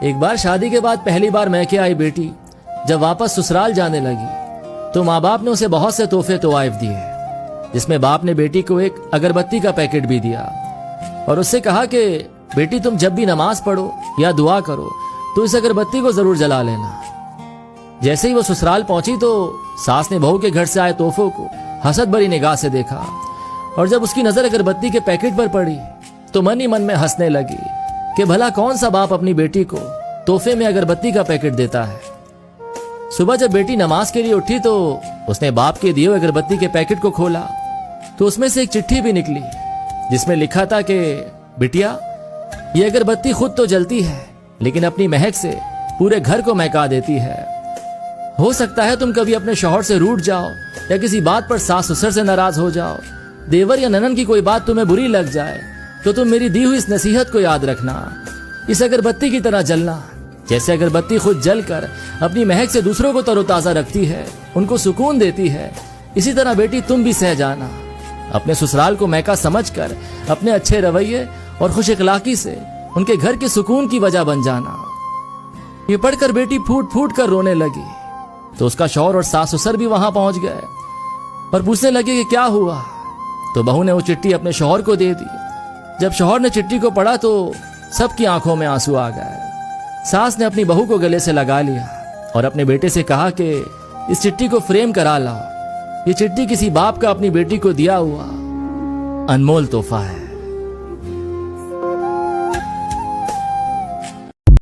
ایک بار شادی کے بعد پہلی بار میکے آئی بیٹی جب واپس سسرال جانے لگی تو ماں باپ نے اسے بہت سے تحفے طوائف دیے، جس میں باپ نے بیٹی کو ایک اگربتی کا پیکٹ بھی دیا اور اس سے کہا کہ بیٹی تم جب بھی نماز پڑھو یا دعا کرو تو اس اگربتی کو ضرور جلا لینا۔ جیسے ہی وہ سسرال پہنچی تو ساس نے بہو کے گھر سے آئے تحفوں کو حسد بھری نگاہ سے دیکھا، اور جب اس کی نظر اگربتی کے پیکٹ پر پڑی تو من ہی من میں ہنسنے لگی کہ بھلا کون سا باپ اپنی بیٹی کو تحفے میں اگربتی کا پیکٹ دیتا ہے۔ صبح جب بیٹی نماز کے لیے اٹھی تو اس نے باپ کے دیے ہوئے اگربتی کے پیکٹ کو کھولا تو اس میں سے ایک چٹھی بھی نکلی جس میں لکھا تھا کہ بٹیا، یہ اگربتی خود تو جلتی ہے لیکن اپنی مہک سے پورے گھر کو مہکا دیتی ہے۔ ہو سکتا ہے تم کبھی اپنے شوہر سے روٹھ جاؤ یا کسی بات پر ساس سسر سے ناراض ہو جاؤ، دیور یا ننن کی کوئی بات تمہیں بری لگ جائے تو تم میری دی ہوئی اس نصیحت کو یاد رکھنا، اس اگربتی کی طرح جلنا۔ جیسے اگربتی خود جل کر اپنی مہک سے دوسروں کو تر و تازہ رکھتی ہے، ان کو سکون دیتی ہے، اسی طرح بیٹی تم بھی سہ جانا، اپنے سسرال کو مہکا سمجھ کر اپنے اچھے رویے اور خوش اخلاقی سے ان کے گھر کے سکون کی وجہ بن جانا۔ یہ پڑھ کر بیٹی پھوٹ پھوٹ کر رونے لگی تو اس کا شوہر اور ساس سسر بھی وہاں پہنچ گئے اور پوچھنے لگے کہ کیا ہوا، تو بہو نے وہ چٹھی اپنے شوہر کو دے دی۔ جب شوہر نے چٹھی کو پڑھا تو سب کی آنکھوں میں آنسو آ گئے۔ ساس نے اپنی بہو کو گلے سے لگا لیا اور اپنے بیٹے سے کہا کہ اس چٹھی کو فریم کرا لاؤ، یہ چٹھی کسی باپ کا اپنی بیٹی کو دیا ہوا انمول تحفہ ہے۔